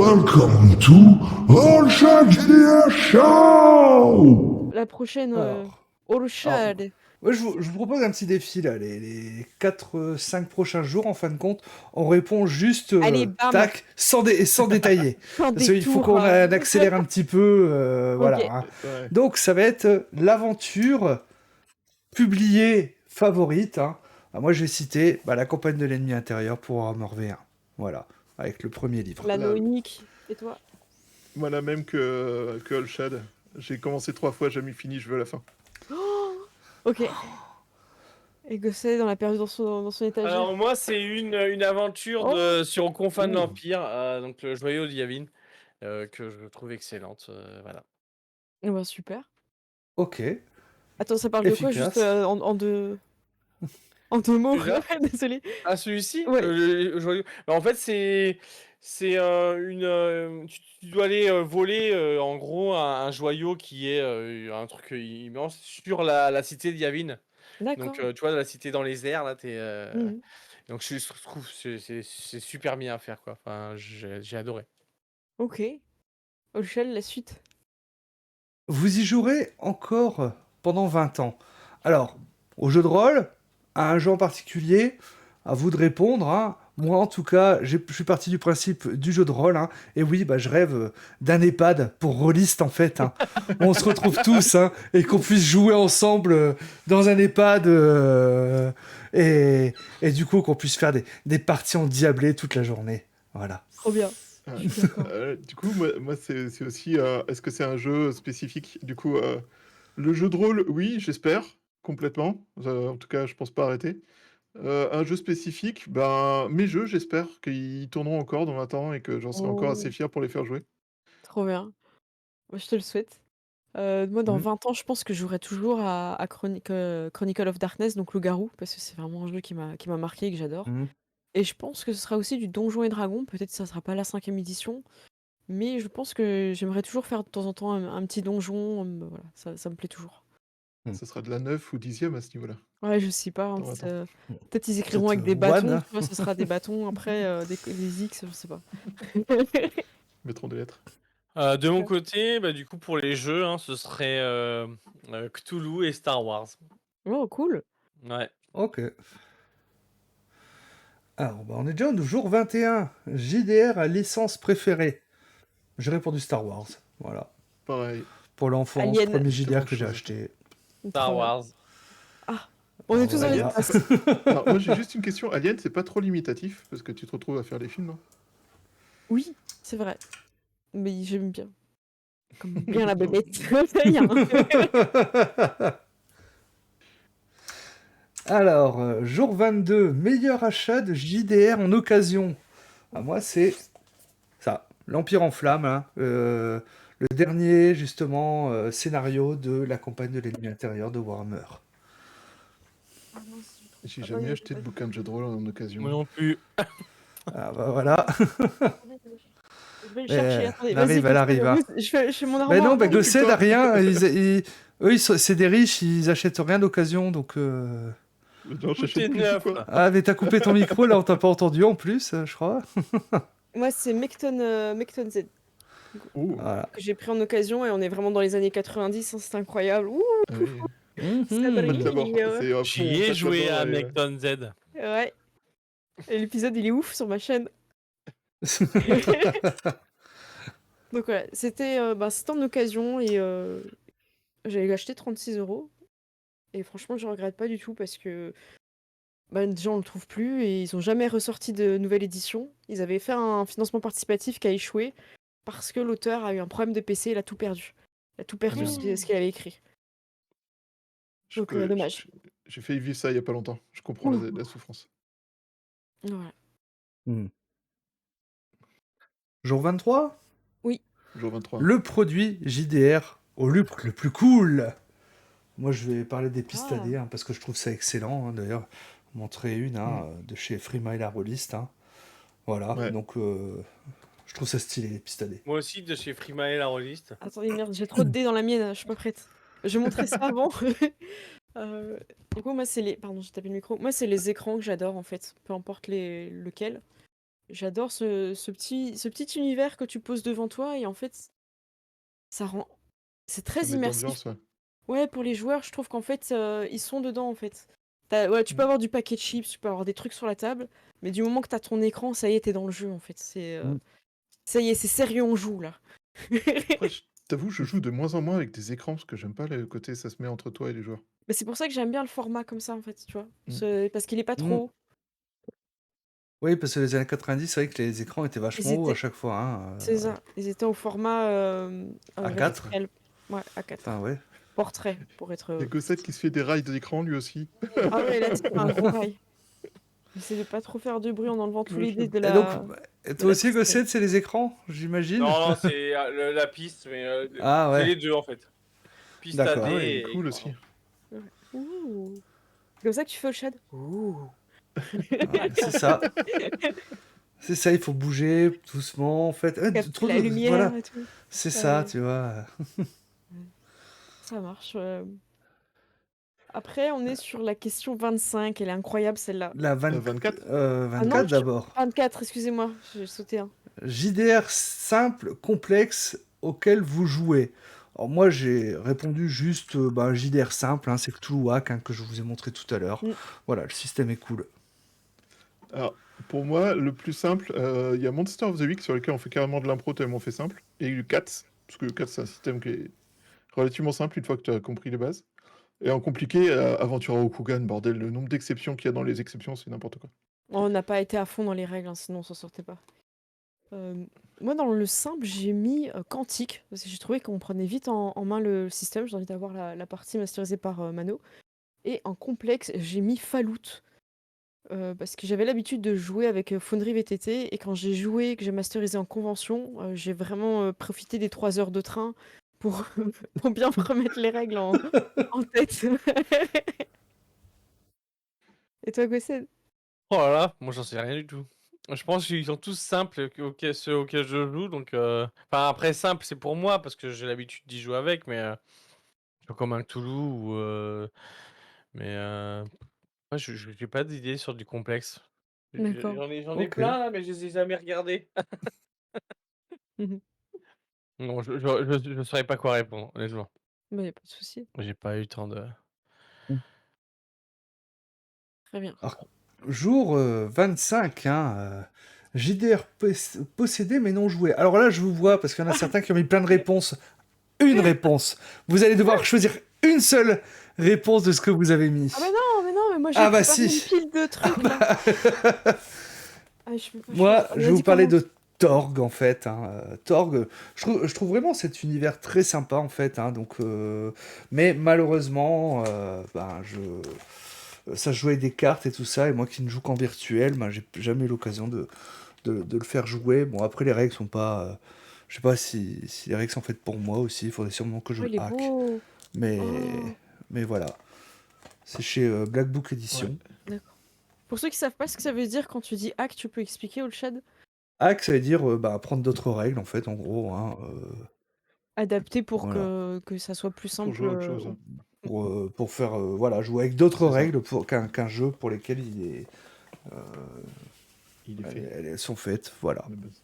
Welcome to All Shad GDR Show! La prochaine, Alors, All alors, Shad. moi, je vous propose un petit défi là, les 4-5 prochains jours, en fin de compte, on répond juste Allez, bam, tac, sans détailler. sans Parce qu'il faut détour. qu'on accélère un petit peu, Ok. voilà. Hein. Ouais. Donc ça va être l'aventure publiée favorite. Hein. Ah, moi je vais citer La campagne de l'ennemi intérieur pour Warhammer V1. Voilà, avec le premier livre. L'anneau unique. Et toi? Moi, la même que Holshad. J'ai commencé 3 fois, jamais fini, je veux la fin. Oh, ok. Et Gosset dans la perdu dans son étagère. Alors moi c'est une aventure sur confins de Oh. l'Empire, donc le joyau de Yavin, que je trouve excellente, voilà. Eh ben, super. Ok. Attends, ça parle de quoi? Efficace. Juste en deux mots. Celui-là Désolé. Ah celui-ci? Ouais. Le joyau. Bah, en fait c'est tu dois aller voler en gros un joyau qui est un truc immense sur la cité de Yavin. D'accord. Donc tu vois la cité dans les airs là, t'es. Mhm. Donc je trouve c'est super bien à faire quoi. Enfin j'ai adoré. Ok. All Shad, la suite. Vous y jouerez encore pendant 20 ans. Alors, au jeu de rôle, à un jeu en particulier, à vous de répondre. Hein. Moi, en tout cas, je suis parti du principe du jeu de rôle. Hein. Et oui, je rêve d'un EHPAD pour rôliste, en fait. Hein. On se retrouve tous hein, et qu'on puisse jouer ensemble dans un EHPAD. Et du coup, qu'on puisse faire des parties endiablées toute la journée. Voilà. Trop bien. Ouais. Du coup, moi c'est aussi. Est-ce que c'est un jeu spécifique? Du coup, le jeu de rôle, oui, j'espère, complètement. En tout cas, je pense pas arrêter. Un jeu spécifique, mes jeux, j'espère qu'ils tourneront encore dans 20 ans et que j'en serai encore assez Oh, fier pour les faire jouer. trop bien. Moi, je te le souhaite. Moi, dans Mhm. 20 ans, je pense que je jouerai toujours à Chronicle of Darkness, donc Loup-garou, parce que c'est vraiment un jeu qui m'a marqué et que j'adore. Mhm. Et je pense que ce sera aussi du Donjons et Dragons. Peut-être que ça sera pas la 5e édition, mais je pense que j'aimerais toujours faire de temps en temps un petit donjon. Voilà, ça me plaît toujours. Ce sera de la 9 ou 10e à ce niveau-là. Ouais, je sais pas. Hein, Dans 20 ans. peut-être ils écriront avec Peut-être des One, bâtons. hein. Tu vois, ce sera des bâtons après, des X, je sais pas. Ils mettront des lettres. De mon côté, du coup pour les jeux, hein, ce serait Cthulhu et Star Wars. Oh, cool. Ouais. Ok. Alors, on est déjà au jour 21. JDR à licence préférée. J'ai répondu Star Wars. Voilà. Pareil. Pour l'enfance, Alien. premier Tellement JDR de que j'ai choses. acheté. Star Trop bien. Wars. On est tous dans Voilà. l'espace. Alors, moi, j'ai juste une question. Alien, c'est pas trop limitatif parce que tu te retrouves à faire les films. Hein. Oui, c'est vrai. Mais j'aime bien. Comme bien la bébête. Ça y est, hein. Alors, jour 22, meilleur achat de JDR en occasion. Moi, c'est ça, l'Empire en flammes. Hein. Le dernier, justement, scénario de la campagne de l'ennemi intérieur de Warhammer. J'ai jamais acheté de bouquin de jeu de rôle en occasion. Moi non plus. Ah voilà. Je vais le chercher. Attendez, elle arrive, vas-y, elle arrive. Hein. Je fais mon Ben armoire. non, attends. Gosset n'a rien. Eux, c'est des riches, ils achètent rien d'occasion, donc. Non, Tout j'achète est plus neuf. tout, quoi. Ah, mais t'as coupé ton micro, là, on t'a pas entendu en plus, je crois. Moi, c'est Mecton Z Oh. Voilà. que j'ai pris en occasion et on est vraiment dans les années 90. Hein, c'est incroyable. Ouh, Ah oui. ça Mhm. brille. Faites d'abord. C'est à fond, J'y ai faites joué d'abord à et- Mecton Z. Ouais. Et l'épisode, il est ouf sur ma chaîne. Donc voilà, c'était en occasion et j'avais acheté 36 €. Et franchement, je regrette pas du tout parce que déjà, on le trouve plus et ils ont jamais ressorti de nouvelle édition. Ils avaient fait un financement participatif qui a échoué parce que l'auteur a eu un problème de PC, il a tout perdu. Il a tout perdu Merde. ce qu'il avait écrit. Je Donc, peux- dommage. J'ai failli vivre ça il y a pas longtemps. Je comprends la souffrance. Voilà. Jour 23, Jour 23. le produit JDR au lucre le plus cool. Moi, je vais parler des pistadés, hein, parce que je trouve ça excellent. Hein, d'ailleurs, montrer une de chez Frima et la Rolliste. Hein. Voilà, Ouais. donc je trouve ça stylé, les pistadés. Moi aussi de chez Frimae la Rolliste. Attendez, merde, j'ai trop de dés dans la mienne, je suis pas prête. Je vais montrer ça avant. Du coup, moi, c'est les... Pardon, j'ai tapé le micro. Moi, c'est les écrans que j'adore, en fait. Peu importe lequel. J'adore ce petit univers que tu poses devant toi et en fait, ça rend... C'est Ça très met de immersif. l'ambiance, ouais. Ouais, pour les joueurs, je trouve qu'en fait, ils sont dedans, en fait. Ouais, tu peux avoir du paquet de chips, tu peux avoir des trucs sur la table, mais du moment que t'as ton écran, ça y est, t'es dans le jeu, en fait. Ça y est, c'est sérieux, on joue, là. Après, je t'avoue, je joue de moins en moins avec des écrans parce que j'aime pas le côté ça se met entre toi et les joueurs. Mais c'est pour ça que j'aime bien le format comme ça, en fait, tu vois. Mm. Parce qu'il est pas Mm. trop haut. Oui, parce que les années 90, c'est vrai que les écrans étaient Ils vachement hauts à étaient... chaque fois. Hein, C'est ça. Ils étaient au format A4. référentiel. Ouais, A4. Enfin, ouais. Portrait, pour Il y a être... Gossette qui se fait des rails d'écran lui aussi. Ah ouais, là, c'est un gros rail. J'essaie de pas trop faire de bruit en enlevant tous les dés de Et donc, de toi la aussi, piste. Gossette, c'est les écrans, j'imagine? Non, c'est la piste, mais Ah c'est ouais, les deux en fait. Piste à d'accord. Ah dés ouais, il est et cool écran. aussi. Ouais. Ouh. C'est comme ça que tu fais au shad. Ouh. Ouais, c'est ça. C'est ça, il faut bouger doucement, en fait. Capter la Voilà, lumière et tout. c'est Ouais, ça, ouais. tu vois. Ça marche. Après, on est sur la question 25. Elle est incroyable, celle-là. La 24. 24 d'abord. 24, excusez-moi. J'ai sauté un. JDR simple, complexe, auquel vous jouez. Alors moi, j'ai répondu juste JDR simple, hein, c'est Cthulhu Hack, hein, que je vous ai montré tout à l'heure. Mm. Voilà, le système est cool. Alors, pour moi, le plus simple, il y a Monster of the Week sur lequel on fait carrément de l'impro tellement on fait simple. Et le Cats, parce que le Cats, c'est un système qui est relativement simple une fois que tu as compris les bases. Et en compliqué, Aventura Okugan, bordel, le nombre d'exceptions qu'il y a dans les exceptions, c'est n'importe quoi. On n'a pas été à fond dans les règles, hein, sinon on s'en sortait pas. Moi, dans le simple, j'ai mis Quantique, parce que j'ai trouvé qu'on prenait vite en main le système. J'ai envie d'avoir la partie masterisée par Mano. Et en complexe, j'ai mis Fallout. Parce que j'avais l'habitude de jouer avec Foundry VTT, et quand j'ai joué, que j'ai masterisé en convention, j'ai vraiment profité des 3 heures de train pour, pour bien me remettre les règles en tête. Et toi, Gossed? Oh là là, moi j'en sais rien du tout. Je pense qu'ils sont tous simples, ceux auxquels je joue, donc... Enfin, après, simple, c'est pour moi, parce que j'ai l'habitude d'y jouer avec, mais... comme un Cthulhu, ou... Mais... Moi, j'ai pas d'idée sur du complexe. D'accord. J'en ai Ok. plein, là, mais je les ai jamais regardés. Mhm. Non, je saurais pas quoi répondre, honnêtement. Bah, y a pas de souci. J'ai pas eu le temps de... Très bien. Alors, jour 25, hein, JDR possédé mais non joué. Alors là, je vous vois, parce qu'il y en a certains qui ont mis plein de réponses. Une réponse. Vous allez devoir choisir une seule réponse de ce que vous avez mis. Ah mais non, mais moi j'ai Ah bah préparé si. une pile de trucs là. Ah, je peux pas Moi, choisir. je vais Vas-y, vous parler commence. de Torg, en fait. Hein. Torg, je trouve vraiment cet univers très sympa, en fait. Hein, donc, mais malheureusement, ça se jouait avec des cartes et tout ça. Et moi qui ne joue qu'en virtuel, j'ai jamais eu l'occasion de le faire jouer. Bon, après, les règles sont pas... je sais pas si les règles sont faites pour moi aussi. Il faudrait sûrement que je Oh, le il est hack. beau. Mais, Oh. mais voilà. C'est chez Black Book Edition. D'accord. Pour ceux qui savent pas ce que ça veut dire quand tu dis hack, tu peux expliquer au chat? Hack, ça veut dire prendre d'autres règles, en fait, en gros. Hein, Adapté pour voilà. que ça soit plus Pour simple. jouer à autre chose. Hein. Pour faire jouer avec d'autres C'est ça. règles qu'un jeu pour lesquels Il est fait. elles sont faites. Voilà. à la base.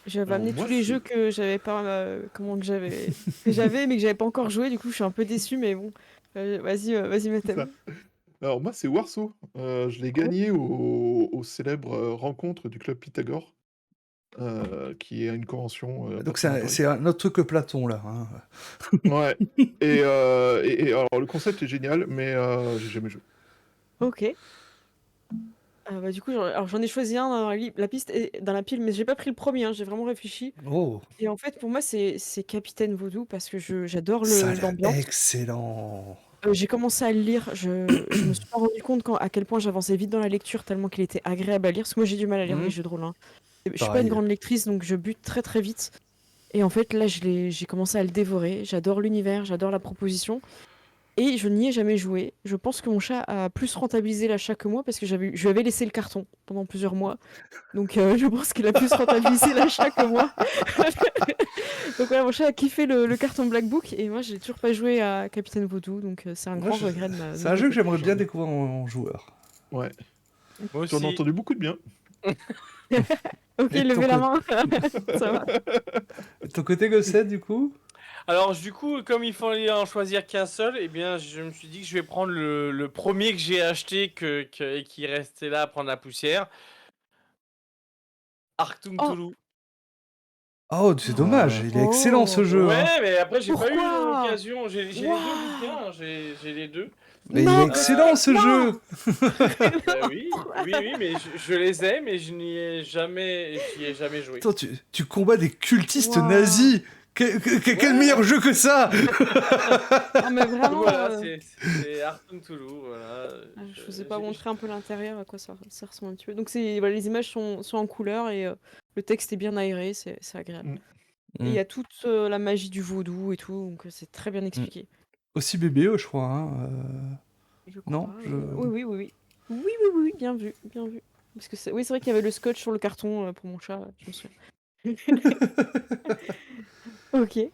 J'avais Alors, amené moi, tous les c'est- jeux que j'avais pas, que j'avais, mais que j'avais pas encore joué. Du coup, je suis un peu déçue, mais bon. Vas-y, Mathem. Ça. Alors moi, c'est Warsaw. Je l'ai gagné au célèbre rencontre du club Pythagore, qui est une convention pas Donc très loin de Paris. c'est un autre truc que Platon, là. Hein. Ouais. Et alors le concept est génial, mais j'ai jamais joué. Ok. Du coup, j'en ai choisi un dans la piste et dans la pile, mais j'ai pas pris le premier, hein, j'ai vraiment réfléchi. Oh, Et en fait, pour moi, c'est Capitaine Vaudou parce que j'adore ça a l'air l'ambiance. excellent. J'ai commencé à le lire, je me suis pas rendu compte à quel point j'avançais vite dans la lecture, tellement qu'il était agréable à lire. Parce que moi, j'ai du mal à lire les jeux de rôle. Hein. Je suis pas Pareil. une grande lectrice, donc je bute très très vite. Et en fait, là, j'ai commencé à le dévorer. J'adore l'univers, j'adore la proposition. Et je n'y ai jamais joué. Je pense que mon chat a plus rentabilisé l'achat que moi parce que je lui avais laissé le carton pendant plusieurs mois. Donc je pense qu'il a plus rentabilisé l'achat que moi. Donc ouais, mon chat a kiffé le carton Black Book et moi j'ai toujours pas joué à Capitaine Vaudou. Donc c'est un Moi, grand regret de ma c'est un jeu que j'aimerais bien J'en ai- découvrir en joueur. Moi J'en ai aussi. entendu beaucoup de bien. Ok, Et de ton levez la côté- main. Ça va. de ton côté, Gosset, du coup? Alors, du coup, comme il fallait en choisir qu'un seul, eh bien, je me suis dit que je vais prendre le premier que j'ai acheté et qui restait là à prendre la poussière. Arctum Oh. Toulouse. Oh, c'est dommage, il est excellent ce Oh. jeu, hein. Ouais, mais après, j'ai pas eu Pourquoi? l'occasion. J'ai les deux Waouh. bouquins, hein, j'ai les deux. Mais il est Non, excellent ce non. jeu. Oui, oui, mais je les ai, mais j'y ai jamais joué. Attends, tu combats des cultistes Waouh. nazis. Quel meilleur jeu que ça. Non, mais vraiment, Voilà, c'est Arctum Toulouse, voilà. je vous ai pas montré un peu l'intérieur, à quoi ça ressemble un petit peu. Donc voilà, les images sont en couleur et le texte est bien aéré, c'est agréable. Mm. Et il y a toute la magie du vaudou et tout, donc c'est très bien expliqué. Aussi BBE, je crois. Hein. Je Non, crois. je- Oui, oui, oui, oui. Oui, oui, oui, bien vu, bien vu. Parce que oui, c'est vrai qu'il y avait le scotch sur le carton pour mon chat, je me souviens. Ok. Et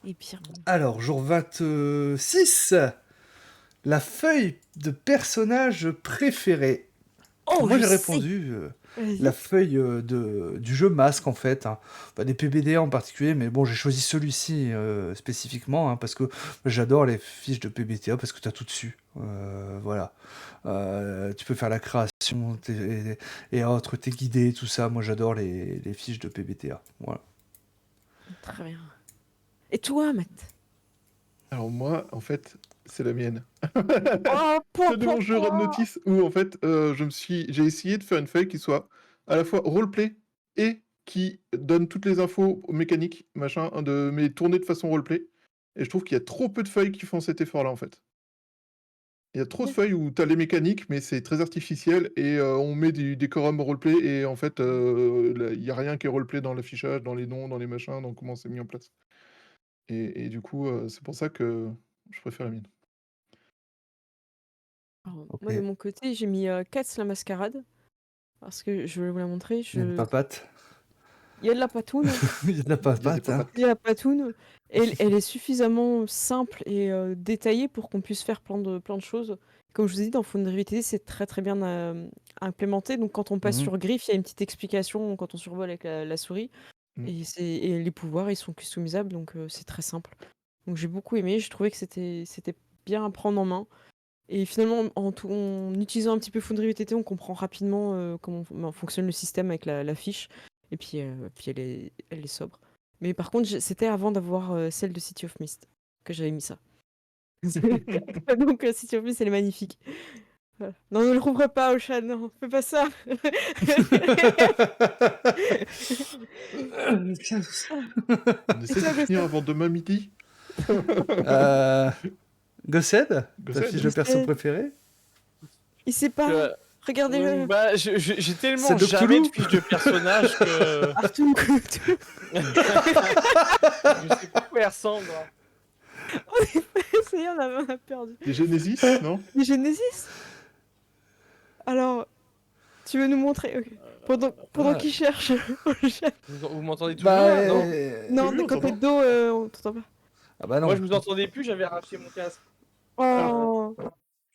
bien. Alors, jour 26. La feuille de personnage préféré. Oh, Moi, je j'ai sais. répondu Vas-y. la feuille du jeu Masque, en fait. Hein. Pas des PBDA en particulier, mais bon, j'ai choisi celui-ci spécifiquement, hein, parce que j'adore les fiches de PBTA, parce que tu as tout dessus. Voilà. Tu peux faire la création et autres, tes guidés, tout ça. Moi, j'adore les fiches de PBTA. Voilà. Très bien. Et toi, Matt? Alors moi, en fait, c'est la mienne. Oh, C'est de mon jeu Red Notice où en fait, j'ai essayé de faire une feuille qui soit à la fois roleplay et qui donne toutes les infos mécaniques, machin, mais tournées de façon roleplay. Et je trouve qu'il y a trop peu de feuilles qui font cet effort-là, en fait. Il y a trop de feuilles où tu as les mécaniques, mais c'est très artificiel et on met des décorums roleplay et en fait, il y a rien qui est roleplay dans l'affichage, dans les noms, dans les machins, dans comment c'est mis en place. Et du coup, c'est pour ça que je préfère la mienne. Alors, Ok. moi, de mon côté, j'ai mis Cats la mascarade. Parce que je vais vous la montrer. Il y a une papate. Il y a de la patoune. Il y a de la papate. Hein. Il y a la patoune. Elle est suffisamment simple et détaillée pour qu'on puisse faire plein de choses. Comme je vous ai dit, dans Foundry VTT, c'est très très bien implémenté. Donc quand on passe Mhm. sur Griffe, il y a une petite explication quand on survole avec la souris. Mhm. Et les pouvoirs, ils sont customisables, donc c'est très simple. Donc j'ai beaucoup aimé. Je trouvais que c'était bien à prendre en main. Et finalement, en utilisant un petit peu Foundry VTT, on comprend rapidement comment fonctionne le système avec la fiche. Et puis elle est sobre. Mais par contre, c'était avant d'avoir celle de City of Mist que j'avais mis ça. Donc City of Mist, elle est magnifique. Voilà. Non, ne le rouvre pas, Ocean, non, fais pas ça. On essaie toi, de finir avant demain midi. Gossed, ta Gossed. fiche de perso Gossed. préférée? Il sait pas. Regardez-le. Bah, j'ai tellement C'est de jamais de Cthulhu fiches de personnage que Arthur. je sais pas à quoi elle ressemble. Hein. Ça y est, on a perdu. Des Genesis, non? Les Genesis. Alors, tu veux nous montrer pendant qu'il cherche. Vous m'entendez toujours Bah, là, non Non, Oui, on quand t'es de t'entend. dos, on t'entend pas. Ah bah non. Moi, je vous entendais plus, j'avais arraché mon casque. Oh.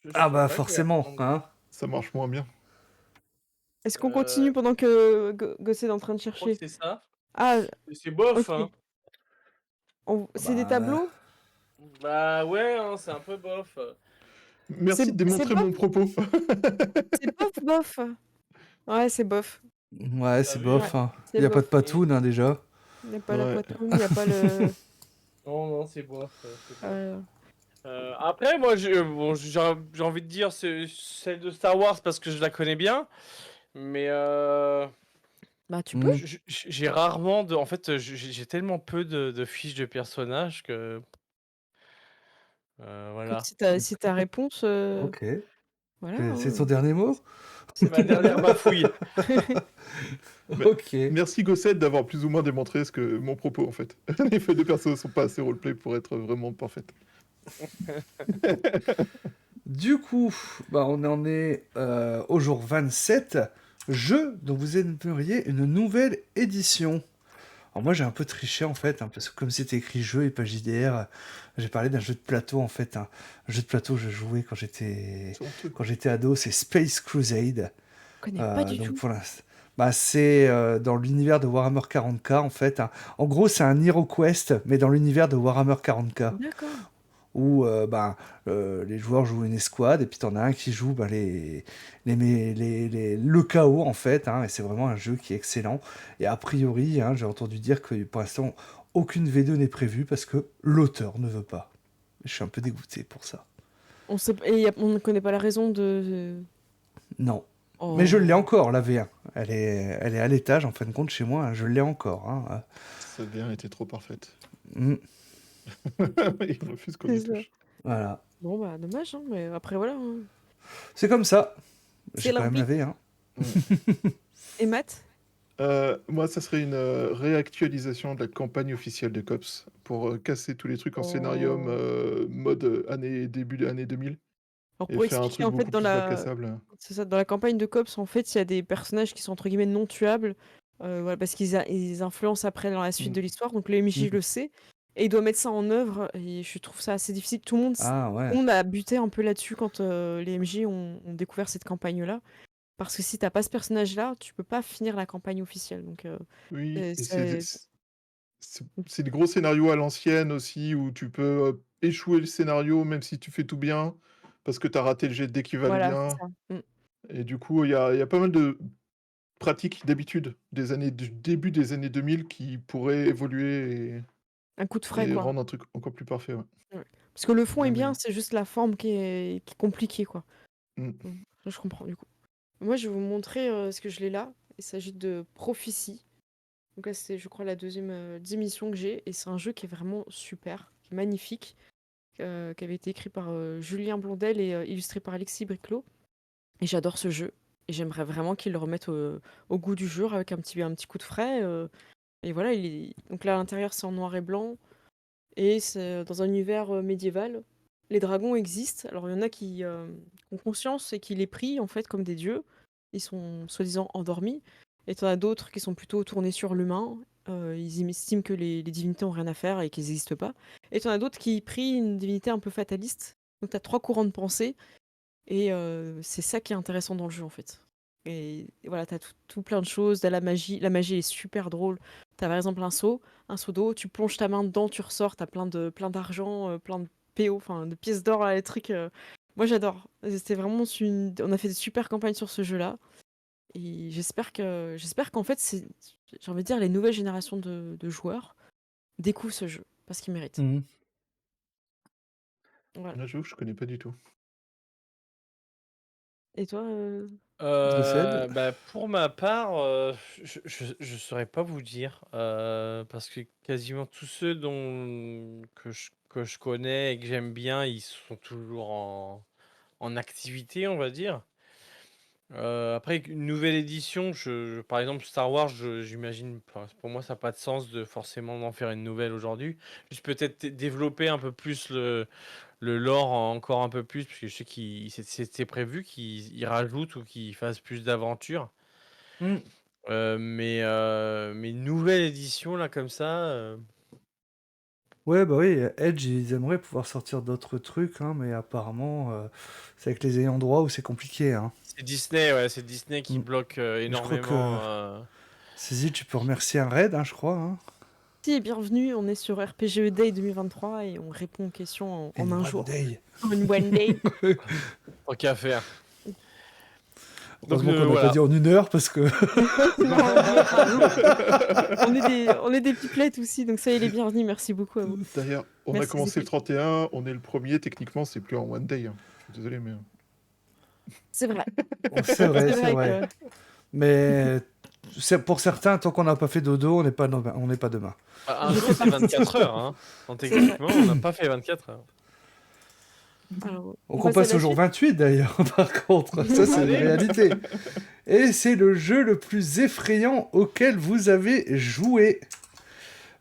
Je sais Ah bah pas quoi forcément, elle ressemble. hein. Ça marche moins bien. Est-ce qu'on continue pendant que Gossé est en train de Je crois chercher? que c'est ça. Ah, C'est bof, ok. hein. C'est des Bah, tableaux? Bah ouais, hein, c'est un peu bof. Merci de démontrer bof. mon propos. C'est bof. Ouais, c'est bof. Ouais, c'est vu, bof. Ouais, Hein. c'est Il y a pas de bof. patoune, hein, déjà. Il n'y a pas la Ouais. patoune, il n'y a pas le. Non, c'est bof. C'est bof. euh, Après, moi, j'ai envie de dire c'est celle de Star Wars parce que je la connais bien. Mais Bah, tu peux. j'ai rarement de. En fait, j'ai tellement peu de fiches de personnages que. Voilà. Écoute, si ta réponse. Ok. Voilà. C'est hein. ton dernier mot? C'est ma dernière bafouille. Mais- Ok. Merci Gossette d'avoir plus ou moins démontré mon propos en fait. Les feuilles de perso sont pas assez roleplay pour être vraiment parfaites. Du coup, bah, on en est au jour 27. Jeu dont vous aimeriez une nouvelle édition. Alors moi j'ai un peu triché en fait, hein, parce que comme c'était écrit jeu et pas JDR, j'ai parlé d'un jeu de plateau en fait. Un jeu de plateau que je jouais quand j'étais C'est honteux. ado, c'est Space Crusade. Je connais pas du Donc tout. Bah, c'est dans l'univers de Warhammer 40K en fait. En gros, c'est un HeroQuest, mais dans l'univers de Warhammer 40K. D'accord. Où les joueurs jouent une escouade et puis t'en as un qui joue le chaos en fait, hein, et c'est vraiment un jeu qui est excellent. Et a priori, hein, j'ai entendu dire que pour l'instant, aucune V2 n'est prévue parce que l'auteur ne veut pas. Je suis un peu dégoûté pour ça. On ne connaît pas la raison de. Non. Oh. Mais je l'ai encore, la V1. Elle est à l'étage, en fin de compte, chez moi. Hein, je l'ai encore. Hein. Ça a bien été trop parfaite. Mm. Il refuse qu'on y C'est ça. touche. Voilà. Bon, bah, dommage, hein, mais après, voilà. hein. C'est comme ça. C'est J'ai quand même la la V1. Et Matt? Moi, ça serait une réactualisation de la campagne officielle de Cops pour casser tous les trucs en scénarium mode début de l'année 2000 Alors, et pour faire un expliquer, truc en fait, beaucoup plus bac à sable. c'est ça, dans la campagne de Cops, en fait, il y a des personnages qui sont entre guillemets non tuables, voilà, parce ils influencent après dans la suite Mm. de l'histoire. Donc le MJ le sait et il doit mettre ça en œuvre. Et je trouve ça assez difficile. Tout le monde Ah ouais. a buté un peu là-dessus quand les MJ ont découvert cette campagne-là. Parce que si t'as pas ce personnage-là, tu peux pas finir la campagne officielle. Donc Oui, et et c'est- c'est des gros scénarios à l'ancienne aussi où tu peux échouer le scénario même si tu fais tout bien parce que tu as raté le jet de dé qui va voilà, c'est bien. ça. Et du coup, il y a pas mal de pratiques d'habitude du début des années 2000 qui pourraient évoluer Un coup de frais, et quoi. rendre un truc encore plus parfait. Ouais. Ouais. Parce que le fond est Bien bien, meilleur. c'est juste la forme qui est compliquée, quoi. Mm. Je comprends du coup. Moi, je vais vous montrer ce que je l'ai là. Il s'agit de Prophecy. Donc là, c'est, je crois, la deuxième émission que j'ai. Et c'est un jeu qui est vraiment super, qui est magnifique, qui avait été écrit par Julien Blondel et illustré par Alexis Briclot. Et j'adore ce jeu. Et j'aimerais vraiment qu'ils le remettent au goût du jour avec un petit coup de frais. Et voilà, donc là, à l'intérieur, c'est en noir et blanc. Et c'est dans un univers médiéval. Les dragons existent. Alors, il y en a qui ont conscience et qui les prient, en fait, comme des dieux. Ils sont soi-disant endormis. Et t'en as d'autres qui sont plutôt tournés sur l'humain. Ils estiment que les divinités ont rien à faire et qu'ils n'existent pas. Et t'en as d'autres qui prient une divinité un peu fataliste. Donc, t'as 3 courants de pensée. Et c'est ça qui est intéressant dans le jeu, en fait. Et voilà, t'as tout plein de choses. T'as la magie. La magie est super drôle. T'as par exemple un seau d'eau, tu plonges ta main dedans, tu ressors, t'as plein d'argent, plein de PO, enfin de pièces d'or, là, les trucs. Moi j'adore. C'était vraiment on a fait des super campagnes sur ce jeu-là. Et j'espère qu'en fait, j'ai envie de dire, les nouvelles générations de joueurs découvrent ce jeu parce qu'ils méritent. Mhm. Voilà. Là, j'avoue que je connais pas du tout. Et toi Décède. Bah, pour ma part, je saurais pas vous dire, parce que quasiment tous ceux que je connais et que j'aime bien, ils sont toujours en activité, on va dire. Après, une nouvelle édition, par exemple Star Wars, j'imagine, enfin, pour moi, ça n'a pas de sens de forcément d'en faire une nouvelle aujourd'hui. Juste peut-être développer un peu plus le lore encore un peu plus, parce que je sais c'était prévu qu'ils rajoutent ou qu'ils fassent plus d'aventures. Mm. Mais nouvelle édition, là, comme ça, Ouais, bah oui, Edge, ils aimeraient pouvoir sortir d'autres trucs, hein, mais apparemment, c'est avec les ayants droit où c'est compliqué. Hein. c'est Disney, ouais, c'est Disney qui Mm. bloque Je crois que, énormément. Saisie, tu peux remercier un raid, hein, je crois. Hein. Si, bienvenue, on est sur RPG Day 2023 et on répond aux questions en And un one jour. day. En one day. Tant qu'à faire. Donc, Heureusement qu'on n'a voilà. pas dit en 1 heure parce que. On est des pipelettes aussi, donc ça, il est bienvenu. Merci beaucoup à vous. D'ailleurs, on Merci, a commencé le Zéphine. 31, on est le premier, techniquement, c'est plus en one day. Hein. Je suis désolé, mais. C'est vrai. C'est vrai, C'est c'est vrai vrai. que- Mais pour certains, tant qu'on n'a pas fait dodo, on n'est pas demain. Un jour, c'est 24 heures. Hein. Donc, techniquement, on n'a pas fait 24 heures. Alors, On passe à passe la au jour suite. 28 d'ailleurs, par contre. Ça, c'est une Allez. réalité. Et c'est le jeu le plus effrayant auquel vous avez joué.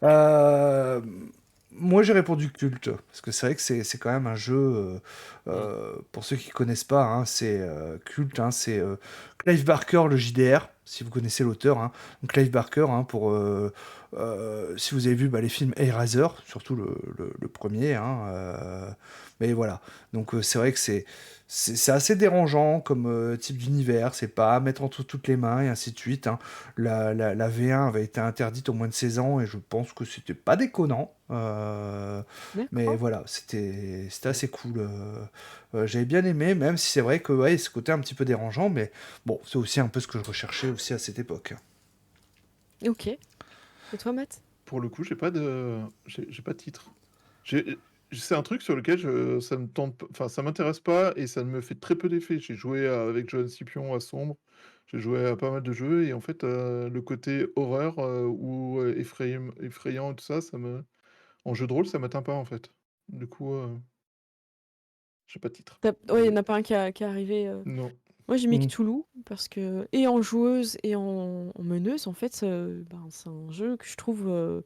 Moi, j'ai répondu culte. Parce que c'est vrai que c'est quand même un jeu. Pour ceux qui connaissent pas, hein, c'est culte. Hein, c'est Clive Barker, le JDR. si vous connaissez l'auteur, hein. Donc Clive Barker, hein, si vous avez vu les films Eraser, surtout le premier, hein, mais voilà. Donc c'est vrai que c'est assez dérangeant comme type d'univers, c'est pas à mettre entre toutes les mains et ainsi de suite, hein. La V1 avait été interdite au moins de 16 ans et je pense que c'était pas déconnant. Mais D'accord. voilà, c'était assez cool. J'avais bien aimé, même si c'est vrai que ouais, ce côté un petit peu dérangeant, mais bon, c'est aussi un peu ce que je recherchais aussi à cette époque. Ok. Et toi, Matt? Pour le coup, j'ai pas de titre. J'ai c'est un truc sur lequel ça me tente enfin, ça m'intéresse pas et ça me fait très peu d'effet. J'ai joué avec Johan Scipion à Sombre, j'ai joué à pas mal de jeux et en fait, le côté horreur, ou effrayant et tout ça, en jeu de rôle, ça m'atteint pas, en fait. Du coup, j'ai pas de titre. Ouais, il y en Désolé. a pas un qui est arrivé. Non. Moi, j'ai mis Mm. Cthulhu parce que, et en joueuse et en meneuse, en fait, c'est un jeu que je trouve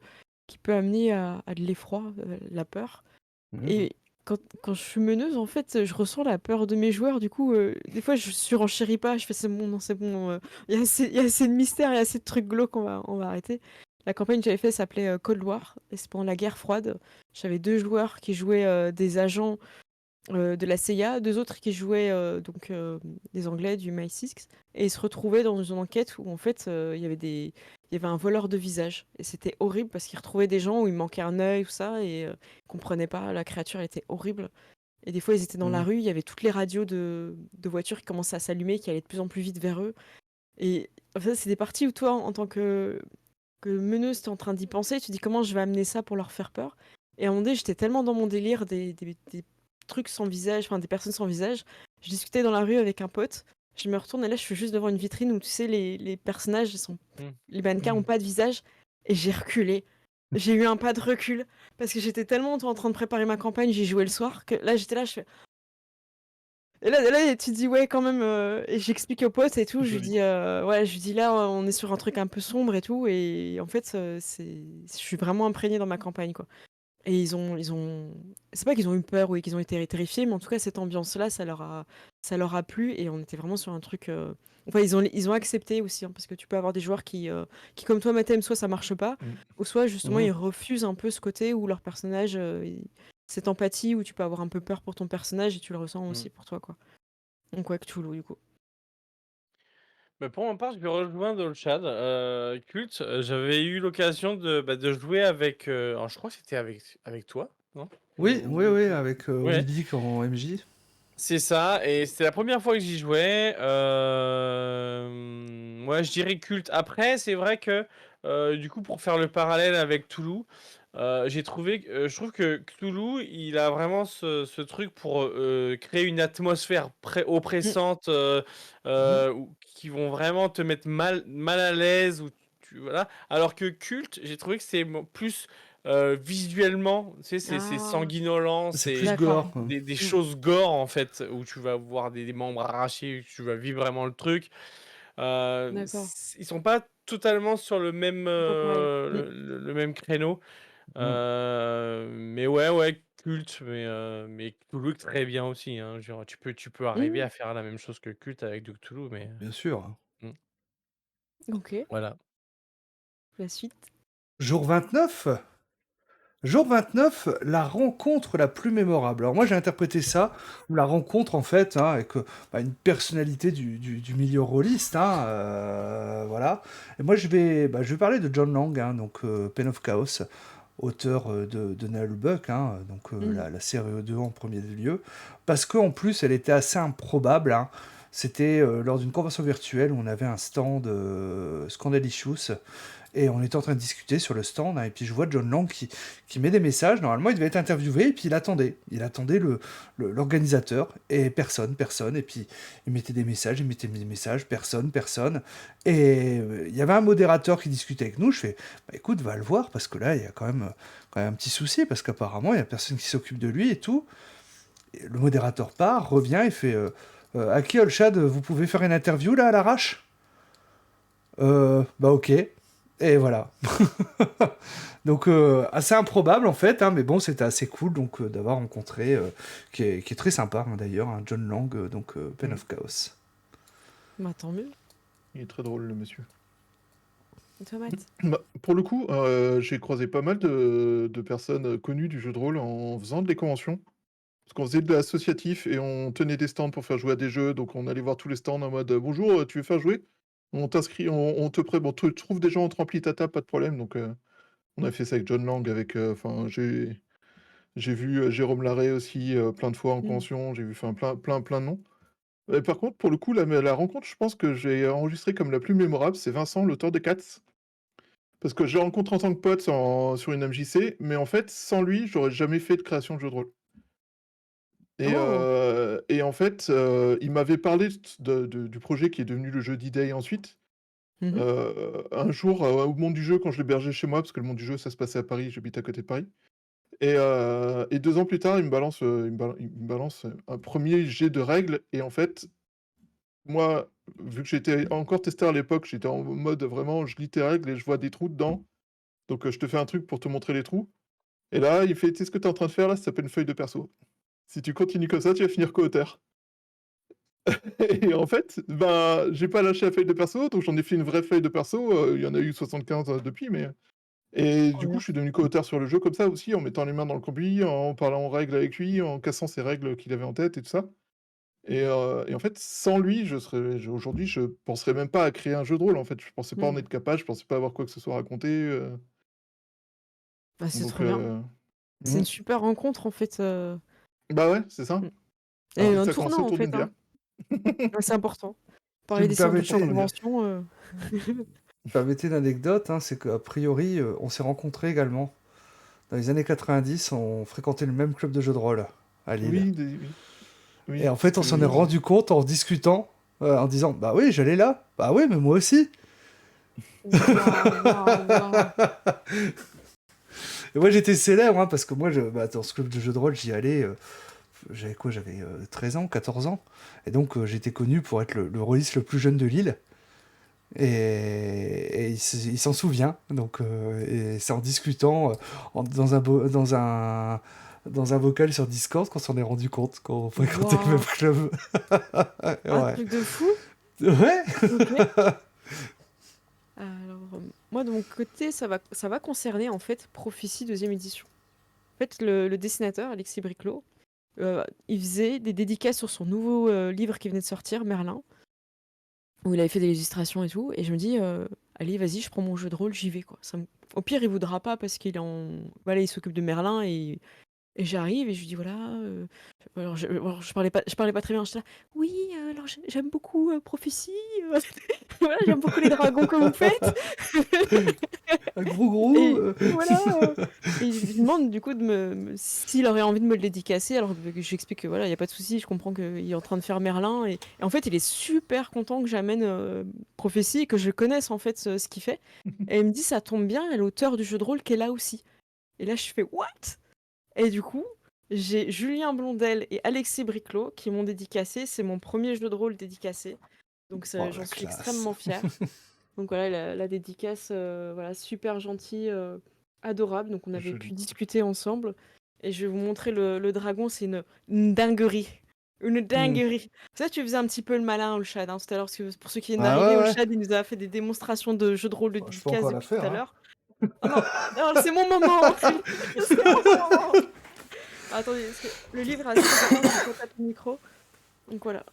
qui peut amener à de l'effroi, la peur. Mhm. Et quand je suis meneuse, en fait, je ressens la peur de mes joueurs. Du coup, des fois, je surenchéris pas. Je fais c'est bon, non, c'est bon. Il y a assez de mystères, il y a assez de trucs glauques, on va arrêter. La campagne que j'avais fait s'appelait Cold War, et c'est pendant la guerre froide. J'avais 2 joueurs qui jouaient des agents de la CIA, 2 autres qui jouaient des Anglais du MI6, et ils se retrouvaient dans une enquête où en fait il y avait un voleur de visage, et c'était horrible parce qu'ils retrouvaient des gens où il manquait un œil, tout ça, et ils comprenaient pas, la créature était horrible. Et des fois ils étaient dans la Mhm. rue, il y avait toutes les radios de voitures qui commençaient à s'allumer, qui allaient de plus en plus vite vers eux. Et en fait c'est des parties où toi en tant que meneuse, t'es en train d'y penser, tu dis comment je vais amener ça pour leur faire peur. Et à un moment donné, j'étais tellement dans mon délire des trucs sans visage, enfin des personnes sans visage. Je discutais dans la rue avec un pote, je me retourne et là je suis juste devant une vitrine où tu sais, les personnages, Mm. les mannequins ont Mmh. pas de visage, et j'ai reculé. J'ai eu un pas de recul parce que j'étais tellement en train de préparer ma campagne, j'y jouais le soir, que là j'étais là, je fais. Et là, tu dis ouais quand même, et j'explique au pote et tout, je lui Joli. dis ouais, je lui dis là on est sur un truc un peu sombre et tout, et en fait je suis vraiment imprégnée dans ma campagne, quoi. Et c'est pas qu'ils ont eu peur ou qu'ils ont été terrifiés, mais en tout cas cette ambiance-là, ça leur a plu, et on était vraiment sur un truc. Enfin ils ont accepté aussi, hein, parce que tu peux avoir des joueurs qui comme toi Mathem, soit ça marche pas, Mmh. ou soit justement Mhm. ils refusent un peu ce côté où leur personnage, cette empathie où tu peux avoir un peu peur pour ton personnage et tu le ressens Mm. aussi pour toi, quoi. Donc ouais, Cthulhu, du coup. Mais pour ma part, je vais rejoindre le chat. Culte, j'avais eu l'occasion de jouer avec. Alors, je crois que c'était avec toi, non? Oui, oui, oui, Avec. avec Ouais, Willy en MJ. c'est ça. Et c'était la première fois que j'y jouais. Ouais, je dirais culte. Après, c'est vrai que, du coup, pour faire le parallèle avec Toulouse, je trouve que Cthulhu, il a vraiment ce truc pour créer une atmosphère Mm. oppressante, Mhm. qui vont vraiment te mettre mal à l'aise. Voilà. Alors que culte, j'ai trouvé que c'est plus visuellement, tu sais, c'est Ah, sanguinolent, C'est plus c'est d'accord. gore, quoi. des Mm. choses gore en fait, où tu vas voir des membres arrachés, tu vas vivre vraiment le truc. D'accord. Ils sont pas totalement sur le même, C'est pas pareil. Mm. le même créneau. Mm. Mais ouais, ouais, culte, mais Cthulhu très bien aussi, hein. Genre, tu peux arriver Mm. à faire la même chose que culte avec du Cthulhu, mais Bien sûr. mmh, Ok, voilà. la suite. Jour 29. Jour 29, la rencontre la plus mémorable. Alors moi j'ai interprété ça, ou la rencontre en fait, hein, avec une personnalité du milieu rôliste, hein, voilà. Et moi je vais parler de John Lang, hein, donc Pen of Chaos, auteur de Nullbuck, hein, donc Mm. la série E2 en premier lieu, parce qu'en plus elle était assez improbable, hein. C'était lors d'une convention virtuelle où on avait un stand Scandalicious, et on était en train de discuter sur le stand, hein, et puis je vois John Lang qui met des messages. Normalement, il devait être interviewé, et puis il attendait. Il attendait l'organisateur, et personne. Et puis il mettait des messages, personne. Et il y avait un modérateur qui discutait avec nous. Je fais, bah, écoute, va le voir, parce que là, il y a quand même un petit souci, parce qu'apparemment, il n'y a personne qui s'occupe de lui et tout. Et le modérateur part, revient, et fait, Aki Olshad, vous pouvez faire une interview là à l'arrache? Bah ok. Et voilà. Donc assez improbable en fait, hein, mais bon c'était assez cool donc d'avoir rencontré, qui est très sympa, hein, d'ailleurs, hein, John Lang, donc Pen Mmh. of Chaos. Bah tant mieux. Il est très drôle, le monsieur. Tomate. Bah, pour le coup, j'ai croisé pas mal de personnes connues du jeu de rôle en faisant des conventions. Parce qu'on faisait de l'associatif et on tenait des stands pour faire jouer à des jeux. Donc on allait voir tous les stands en mode bonjour, tu veux faire jouer? On t'inscrit, on te prête, bon, tu trouves des gens, on te remplit ta table, pas de problème. Donc on a fait ça avec John Lang, avec, enfin, j'ai vu Jérôme Larrey aussi plein de fois en Mm. convention. J'ai vu enfin, plein de noms. Et par contre, pour le coup, la rencontre, je pense que j'ai enregistrée comme la plus mémorable, c'est Vincent, l'auteur de Cats. Parce que je l'ai rencontré en tant que pote sur une MJC, mais en fait, sans lui, j'aurais jamais fait de création de jeu de rôle. Oh. Et en fait, il m'avait parlé du projet qui est devenu le jeu d'E-Day ensuite. Mhm. Un jour, au Monde du Jeu, quand je l'hébergeais chez moi, parce que le Monde du Jeu, ça se passait à Paris, j'habite à côté de Paris. Et 2 ans plus tard, il me balance un premier jet de règles. Et en fait, moi, vu que j'étais encore testeur à l'époque, j'étais en mode vraiment, je lis tes règles et je vois des trous dedans. Donc, je te fais un truc pour te montrer les trous. Et là, il fait, tu sais ce que tu es en train de faire là? Ça s'appelle une feuille de perso. Si tu continues comme ça, tu vas finir co-auteur. Et en fait, ben, j'ai pas lâché la feuille de perso, donc j'en ai fait une vraie feuille de perso. Il y en a eu 75 depuis, mais. Et Trop du coup, bien. je suis devenu co-auteur sur le jeu comme ça aussi, en mettant les mains dans le cambouis, en parlant en règles avec lui, en cassant ses règles qu'il avait en tête et tout ça. Et en fait, sans lui, aujourd'hui, je penserais même pas à créer un jeu de rôle. En fait, je pensais pas en Mm. être capable, je pensais pas avoir quoi que ce soit à raconter. Bah, c'est Donc, trop bien. C'est mmh. une super rencontre en fait. Bah ouais, c'est ça. Mm. Un Et truc, un ça a commencé tournant en autour d'une fait. bière. Hein. Ouais, c'est important. Tu Parler me des séances de permettais Franchement, une, une bière. convention. permettez une anecdote, hein, c'est qu'a priori, on s'est rencontrés également. Dans les années 90, on fréquentait le même club de jeux de rôle à Lille. Oui, oui, Et oui, en c'est ce fait, on que s'en est je. rendu compte en discutant, en disant, bah oui, j'allais là. Bah oui, mais moi aussi. Waouh, waouh, waouh. Et moi, j'étais célèbre, hein, parce que moi, dans ce club de jeux de rôle, j'y allais. J'avais quoi? J'avais 13 ans, 14 ans. Et donc, j'étais connu pour être le rôliste le plus jeune de Lille. Et il s'en souvient. Donc, et c'est en discutant dans un vocal sur Discord qu'on s'en est rendu compte qu'on fréquentait le même Waouh. club. Ah, Ouais. truc de fou. Ouais. Ok. Alors, moi de mon côté, ça va concerner en fait Prophétie deuxième édition. En fait, le dessinateur Alexis Briclot, il faisait des dédicaces sur son nouveau livre qui venait de sortir, Merlin, où il avait fait des illustrations et tout. Et je me dis, allez, vas-y, je prends mon jeu de rôle, j'y vais quoi. Au pire, il voudra pas parce voilà, il s'occupe de Merlin et j'arrive et je lui dis voilà. Alors, je parlais pas très bien. J'étais là, oui, alors j'aime beaucoup Prophétie. Voilà, j'aime beaucoup les dragons que vous faites. Un gros gros. Et voilà. Et je lui demande du coup s'il aurait envie de me le dédicacer. Alors que j'explique que voilà, il n'y a pas de souci, je comprends qu'il est en train de faire Merlin. Et en fait, il est super content que j'amène Prophétie et que je connaisse en fait ce qu'il fait. Et il me dit ça tombe bien, il y a l'auteur du jeu de rôle qui est là aussi. Et là, je fais what? Et du coup, j'ai Julien Blondel et Alexis Briclot qui m'ont dédicacé. C'est mon premier jeu de rôle dédicacé. Donc Oh, j'en la suis classe. extrêmement fière. Donc voilà, la dédicace, voilà, super gentille, adorable. Donc on avait pu Joli. discuter ensemble. Et je vais vous montrer le dragon, c'est une dinguerie. Une dinguerie. Ça, tu faisais un petit peu le malin, le chat, tout à l'heure. Parce que pour ceux qui viennent Ah d'arriver, ouais, le ouais. chat, il nous a fait des démonstrations de jeux de rôle de Je peux dédicace encore la depuis tout faire, à hein. l'heure. Ah non, non, c'est mon moment. C'est mon moment. Attendez, parce que le livre a assez de temps, je peux taper le micro. Donc voilà.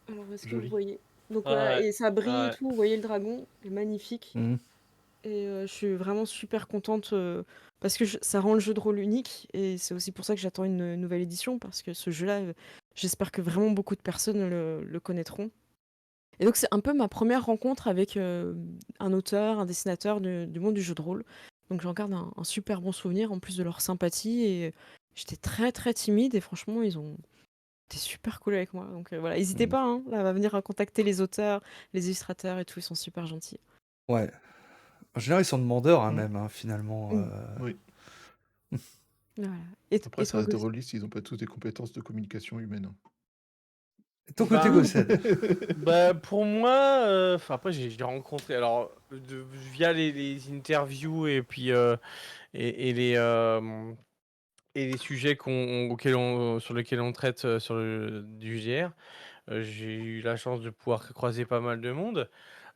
Alors, est-ce que vous Joli. voyez? Donc voilà, Ouais, et ça brille et ouais. tout. Vous voyez le dragon, il est magnifique. Mhm. Et je suis vraiment super contente parce que ça rend le jeu de rôle unique. Et c'est aussi pour ça que j'attends une nouvelle édition parce que ce jeu-là, j'espère que vraiment beaucoup de personnes le connaîtront. Et donc c'est un peu ma première rencontre avec un auteur, un dessinateur du monde du jeu de rôle. Donc j'en garde un super bon souvenir en plus de leur sympathie. Et j'étais très très timide et franchement ils ont été super cool avec moi. Donc voilà, n'hésitez Mhm. pas hein, là, à venir contacter les auteurs, les illustrateurs et tout, ils sont super gentils. Ouais. En général, ils sont demandeurs, hein, Mm. même, hein, finalement. Mm. Oui. Voilà. Et, Après, et ça toi, reste des Gauzy? rôlistes, ils n'ont pas tous des compétences de communication humaine. Ton côté, Ben, Gossed. bah, pour moi, enfin après j'ai rencontré alors via les interviews et puis et les sujets sur lesquels on traite sur du JR. j'ai eu la chance de pouvoir croiser pas mal de monde.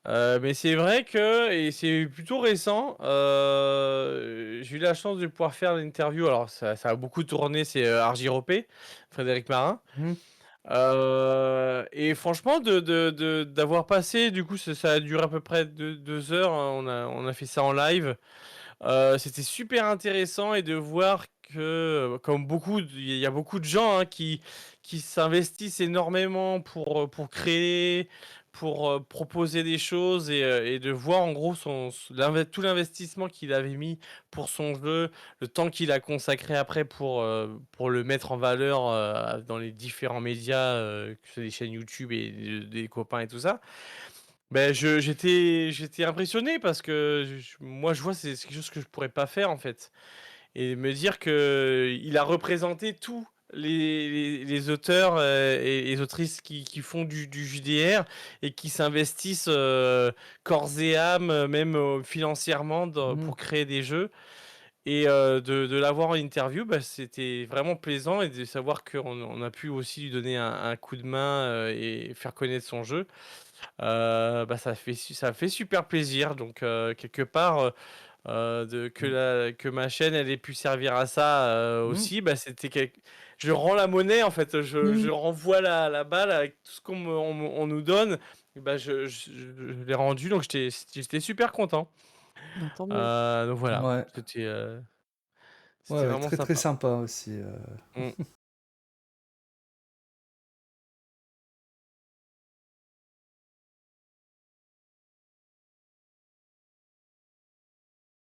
Mais c'est vrai que et c'est plutôt récent, j'ai eu la chance de pouvoir faire l'interview, alors ça a beaucoup tourné, c'est, Argiropé, Frédéric Marin. Mmh. Et franchement d'avoir passé du coup ça a duré à peu près 2 heures, hein, on a fait ça en live. C'était super intéressant et de voir que, comme il y a beaucoup de gens, hein, qui s'investissent énormément pour créer, pour, proposer des choses et de voir en gros tout l'investissement qu'il avait mis pour son jeu, le temps qu'il a consacré après pour le mettre en valeur, dans les différents médias, que ce soit des chaînes YouTube et des copains et tout ça. Ben j'étais impressionné parce que moi je vois c'est quelque chose que je pourrais pas faire en fait et me dire que il a représenté tous les auteurs et les autrices qui font du JDR et qui s'investissent corps et âme, même financièrement Mmh. pour créer des jeux et de l'avoir en interview, bah, c'était vraiment plaisant et de savoir qu'on a pu aussi lui donner un coup de main et faire connaître son jeu. Bah, ça fait super plaisir donc quelque part, que ma chaîne elle ait pu servir à ça, Mmh. aussi, bah, je rends la monnaie en fait, je Mmh. renvoie la balle avec tout ce on nous donne, bah, je l'ai rendu donc j'étais super content. Bah, tant mieux. Donc voilà, Ouais. c'était, Ouais, c'était ouais, vraiment très, très sympa. sympa aussi, Mmh.